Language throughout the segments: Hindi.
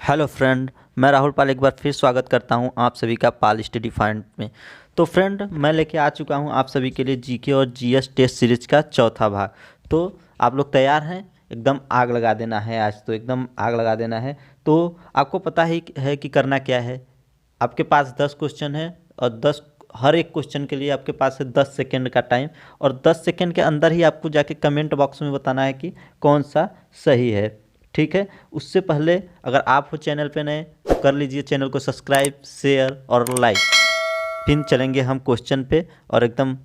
हेलो फ्रेंड, मैं राहुल पाल एक बार फिर स्वागत करता हूं आप सभी का पाल स्टडी फाइंड में। तो फ्रेंड, मैं लेके आ चुका हूं आप सभी के लिए जीके और जीएस टेस्ट सीरीज का चौथा भाग। तो आप लोग तैयार हैं? एकदम आग लगा देना है, आज तो एकदम आग लगा देना है। तो आपको पता ही है कि करना क्या है। आपके पास 10 क्वेश्चन है और 10 हर एक क्वेश्चन के लिए आपके पास है 10 सेकेंड का टाइम। और 10 सेकेंड के अंदर ही आपको जाके कमेंट बॉक्स में बताना है कि कौन सा सही है। ठीक है। उससे पहले अगर आप हो चैनल पे नए तो कर लीजिए चैनल को सब्सक्राइब, शेयर और लाइक। फिर चलेंगे हम क्वेश्चन पे और एकदम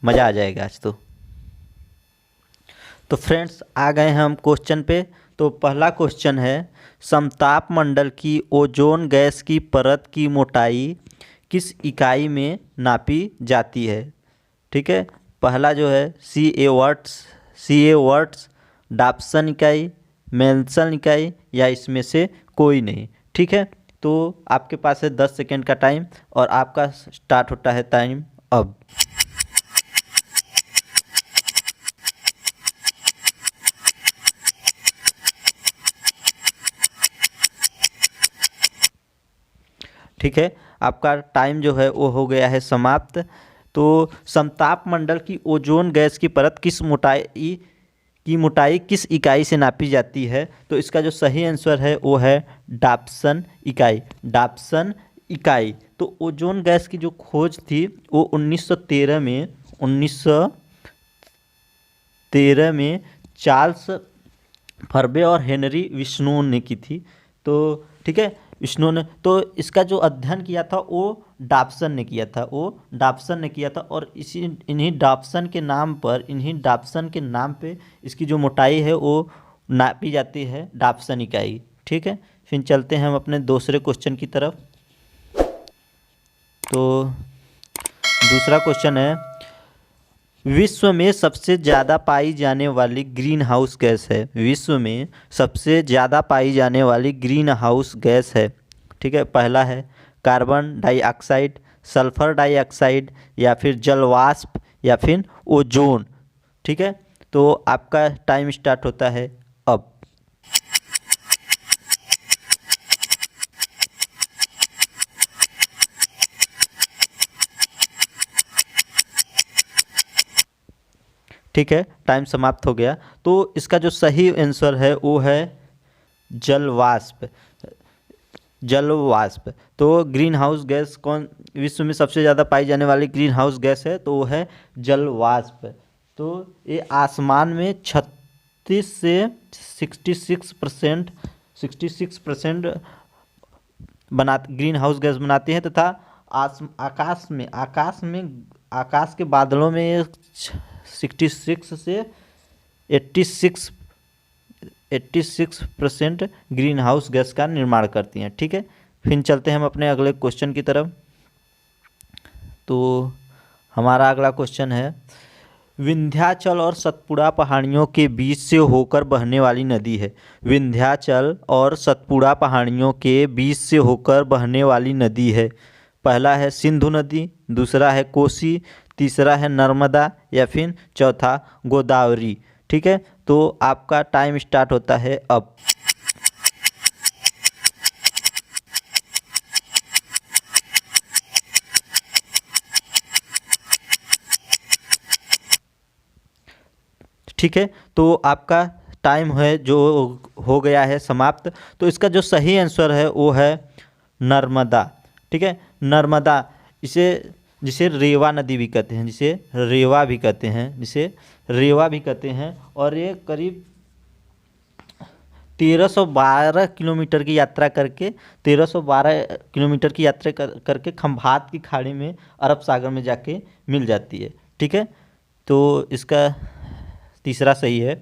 मज़ा आ जाएगा आज तो फ्रेंड्स, आ गए हैं हम क्वेश्चन पे। तो पहला क्वेश्चन है, समताप मंडल की ओजोन गैस की परत की मोटाई किस इकाई में नापी जाती है? ठीक है। पहला जो है सी ए वर्ट्स, डाप्सन इकाई, मेल्सन इकाई या इसमें से कोई नहीं। ठीक है। तो आपके पास है 10 सेकेंड का टाइम और आपका स्टार्ट होता है टाइम अब। ठीक है, आपका टाइम जो है वो हो गया है समाप्त। तो समताप मंडल की ओजोन गैस की परत की मोटाई किस इकाई से नापी जाती है? तो इसका जो सही आंसर है वो है डाप्सन इकाई। डाप्सन इकाई। तो ओजोन गैस की जो खोज थी वो 1913 में चार्ल्स फर्बे और हेनरी विष्णु ने की थी। तो ठीक है, विष्णु ने तो इसका जो अध्ययन किया था वो डाप्सन ने किया था। और इन्हीं डाप्सन के नाम पे इसकी जो मोटाई है वो नापी जाती है डाप्सन इकाई। ठीक है। फिर चलते हैं हम अपने दूसरे क्वेश्चन की तरफ। तो दूसरा क्वेश्चन है, विश्व में सबसे ज़्यादा पाई जाने वाली ग्रीन हाउस गैस है। विश्व में सबसे ज़्यादा पाई जाने वाली ग्रीन हाउस गैस है। ठीक है। पहला है कार्बन डाइऑक्साइड, सल्फर डाइऑक्साइड या फिर जलवाष्प या फिर ओजोन। ठीक है। तो आपका टाइम स्टार्ट होता है अब। ठीक है, टाइम समाप्त हो गया। तो इसका जो सही आंसर है वो है जलवाष्प। जलवाष्प। तो ग्रीन हाउस गैस कौन विश्व में सबसे ज़्यादा पाई जाने वाली ग्रीन हाउस गैस है? तो वो है जलवाष्प। तो ये आसमान में 36 से 66% बना ग्रीन हाउस गैस बनाती हैं तथा आकाश के बादलों में ये 66 से 86% ग्रीन हाउस गैस का निर्माण करती हैं। ठीक है। फिर चलते हैं हम अपने अगले क्वेश्चन की तरफ। तो हमारा अगला क्वेश्चन है, विंध्याचल और सतपुड़ा पहाड़ियों के बीच से होकर बहने वाली नदी है। विंध्याचल और सतपुड़ा पहाड़ियों के बीच से होकर बहने वाली नदी है। पहला है सिंधु नदी, दूसरा है कोसी, तीसरा है नर्मदा या फिर चौथा गोदावरी। ठीक है। तो आपका टाइम स्टार्ट होता है अब। ठीक है। तो आपका टाइम है जो हो गया है समाप्त। तो इसका जो सही आंसर है वो है नर्मदा। ठीक है। नर्मदा, इसे जिसे रेवा नदी भी कहते हैं, और ये करीब 1312 किलोमीटर की यात्रा करके खंभात की खाड़ी में अरब सागर में जाके मिल जाती है। ठीक है। तो इसका तीसरा सही है।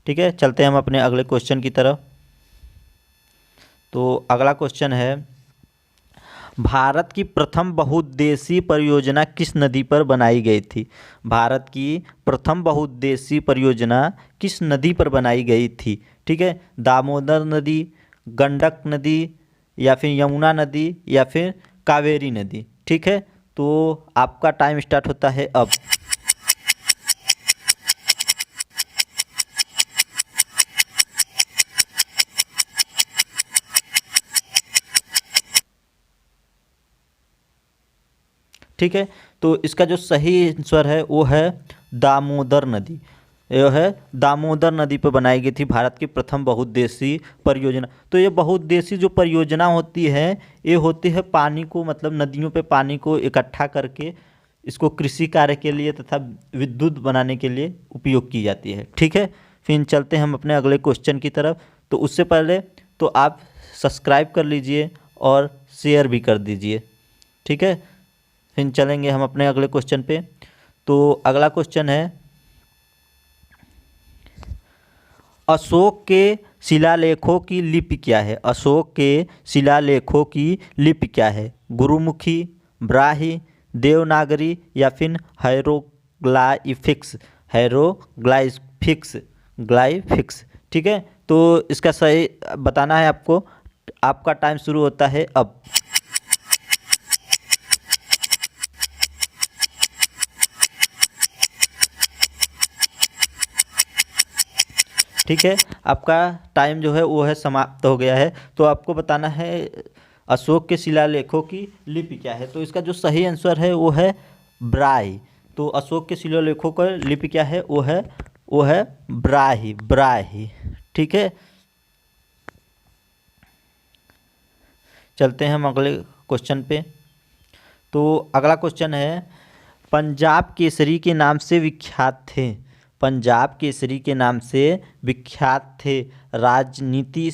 ठीक है। चलते हैं हम अपने अगले क्वेश्चन की तरफ। तो अगला क्वेश्चन है, भारत की प्रथम बहुउद्देशीय परियोजना किस नदी पर बनाई गई थी? भारत की प्रथम बहुउद्देशीय परियोजना किस नदी पर बनाई गई थी? ठीक है। दामोदर नदी, गंडक नदी या फिर यमुना नदी या फिर कावेरी नदी। ठीक है। तो आपका टाइम स्टार्ट होता है अब। ठीक है। तो इसका जो सही आंसर है वो है दामोदर नदी। यह है दामोदर नदी पर बनाई गई थी भारत की प्रथम बहुउद्देशीय परियोजना। तो ये बहुउद्देशीय जो परियोजना होती है, ये होती है पानी को, मतलब नदियों पे पानी को इकट्ठा करके इसको कृषि कार्य के लिए तथा विद्युत बनाने के लिए उपयोग की जाती है। ठीक है, फिर चलते हैं हम अपने अगले क्वेश्चन की तरफ। तो उससे पहले तो आप सब्सक्राइब कर लीजिए और शेयर भी कर दीजिए। ठीक है, फिर चलेंगे हम अपने अगले क्वेश्चन पे। तो अगला क्वेश्चन है, अशोक के शिलालेखों की लिपि क्या है? अशोक के शिलालेखों की लिपि क्या है? गुरुमुखी, ब्राही, देवनागरी या फिर हैरोग्लाइफिक्स? हैरोग्लाइफिक्स, ग्लाइफिक्स। ठीक है, तो इसका सही बताना है आपको। आपका टाइम शुरू होता है अब। ठीक है, आपका टाइम जो है वो है समाप्त हो गया है। तो आपको बताना है अशोक के शिलालेखों की लिपि क्या है। तो इसका जो सही आंसर है वो है ब्राही। तो अशोक के शिलालेखों का लिपि क्या है? वो है ब्राही, ब्राही। ठीक है, चलते हैं हम अगले क्वेश्चन पे। तो अगला क्वेश्चन है, पंजाब केसरी के नाम से विख्यात थे। पंजाब केसरी के नाम से विख्यात थे राजनीति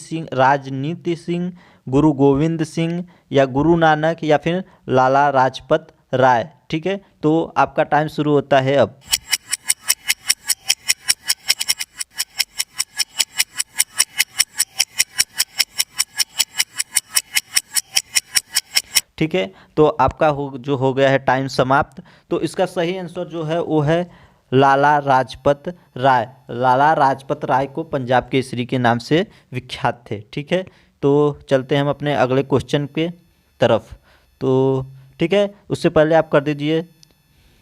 सिंह, गुरु गोविंद सिंह या गुरु नानक या फिर लाला लाजपत राय। ठीक है, तो आपका टाइम शुरू होता है अब। ठीक है, तो आपका जो हो गया है टाइम समाप्त। तो इसका सही आंसर जो है वो है लाला लाजपत राय। लाला लाजपत राय को पंजाब केसरी के नाम से विख्यात थे। ठीक है, तो चलते हैं हम अपने अगले क्वेश्चन के तरफ। तो ठीक है, उससे पहले आप कर दीजिए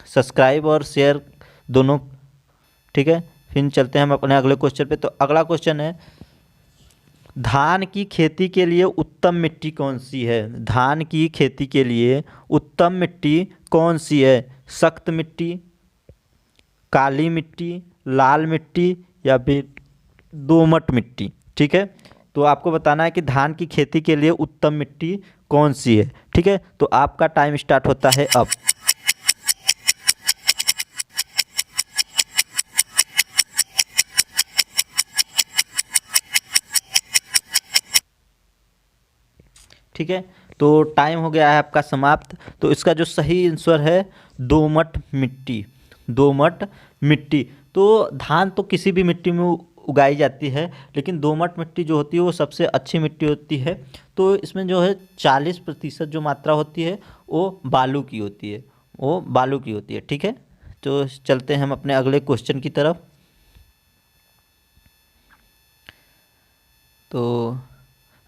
सब्सक्राइब और शेयर दोनों। ठीक है, फिर चलते हैं हम अपने अगले क्वेश्चन पे। तो अगला क्वेश्चन है, धान की खेती के लिए उत्तम मिट्टी कौन सी है? धान की खेती के लिए उत्तम मिट्टी कौन सी है? सख्त मिट्टी, काली मिट्टी, लाल मिट्टी या फिर दोमट मिट्टी? ठीक है, तो आपको बताना है कि धान की खेती के लिए उत्तम मिट्टी कौन सी है। ठीक है, तो आपका टाइम स्टार्ट होता है अब। ठीक है, तो टाइम हो गया है आपका समाप्त। तो इसका जो सही आंसर है दोमट मिट्टी। दोमट मिट्टी। तो धान तो किसी भी मिट्टी में उगाई जाती है, लेकिन दोमट मिट्टी जो होती है वो सबसे अच्छी मिट्टी होती है। तो इसमें जो है 40% जो मात्रा होती है वो बालू की होती है, वो बालू की होती है। ठीक है, तो चलते हैं हम अपने अगले क्वेश्चन की तरफ। तो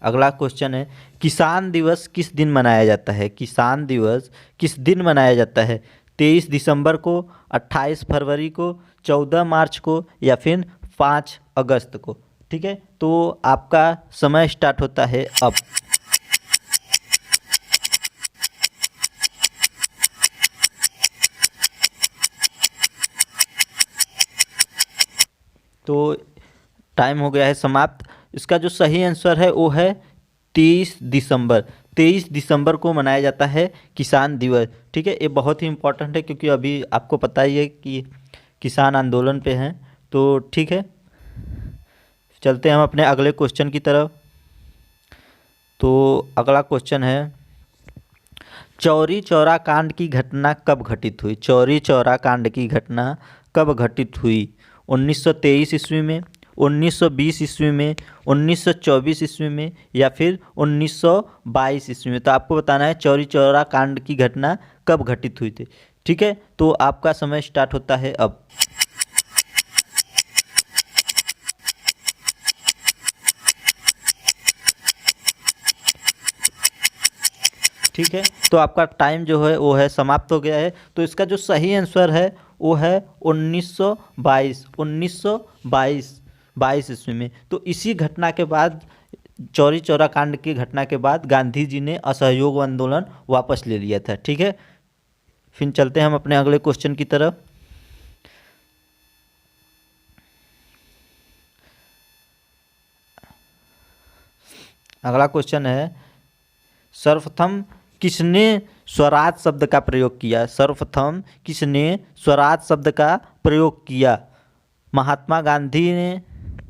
अगला क्वेश्चन है, किसान दिवस किस दिन मनाया जाता है? किसान दिवस किस दिन मनाया जाता है? 23 दिसंबर को, 28 फरवरी को, 14 मार्च को या फिर 5 अगस्त को? ठीक है, तो आपका समय स्टार्ट होता है अब। तो टाइम हो गया है समाप्त। इसका जो सही आंसर है वो है 23 दिसंबर। 23 दिसंबर को मनाया जाता है किसान दिवस। ठीक है, ये बहुत ही इम्पोर्टेंट है क्योंकि अभी आपको पता ही है कि किसान आंदोलन पे हैं। तो ठीक है, चलते हैं हम अपने अगले क्वेश्चन की तरफ। तो अगला क्वेश्चन है, चौरी चौरा कांड की घटना कब घटित हुई? चौरी चौरा कांड की घटना कब घटित हुई? 1923 ईस्वी में, 1920 ईस्वी में, 1924 ईस्वी में या फिर 1922 ईस्वी में? तो आपको बताना है चौरी चौरा कांड की घटना कब घटित हुई थी। ठीक है, तो आपका समय स्टार्ट होता है अब। ठीक है, तो आपका टाइम जो है वो है समाप्त हो गया है। तो इसका जो सही आंसर है वो है 1922। 1922 ईस्वी में। तो इसी घटना के बाद, चौरी चौरा कांड की घटना के बाद गांधी जी ने असहयोग आंदोलन वापस ले लिया था। ठीक है, फिर चलते हैं हम अपने अगले क्वेश्चन की तरफ। अगला क्वेश्चन है, सर्वप्रथम किसने स्वराज शब्द का प्रयोग किया? सर्वप्रथम किसने स्वराज शब्द का प्रयोग किया? महात्मा गांधी ने,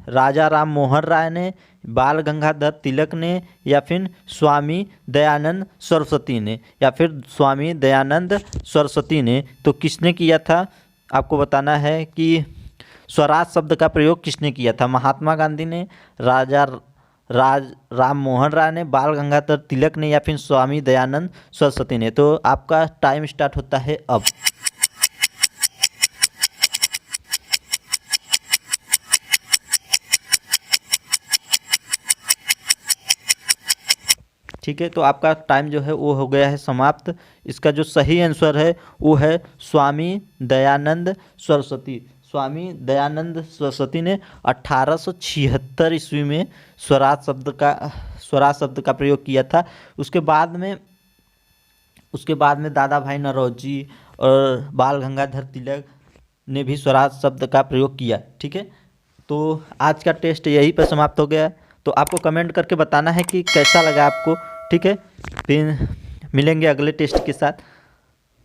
राजा राम मोहन राय ने, बाल गंगाधर तिलक ने, या फिर स्वामी दयानंद सरस्वती ने, या फिर स्वामी दयानंद सरस्वती ने। तो किसने किया था आपको बताना है कि स्वराज शब्द का प्रयोग किसने किया था? महात्मा गांधी ने, राम मोहन राय ने, बाल गंगाधर तिलक ने, या फिर स्वामी दयानंद सरस्वती ने। तो आपका टाइम स्टार्ट होता है अब। ठीक है, तो आपका टाइम जो है वो हो गया है समाप्त। इसका जो सही आंसर है वो है स्वामी दयानंद सरस्वती। स्वामी दयानंद सरस्वती ने 1876 ईस्वी में स्वराज शब्द का प्रयोग किया था। उसके बाद में दादा भाई नौरोजी और बाल गंगाधर तिलक ने भी स्वराज शब्द का प्रयोग किया। ठीक है, तो आज का टेस्ट यहीं पर समाप्त हो गया। तो आपको कमेंट करके बताना है कि कैसा लगा आपको। ठीक है, फिर मिलेंगे अगले टेस्ट के साथ।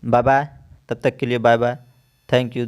बाय बाय, तब तक के लिए बाय बाय, थैंक यू।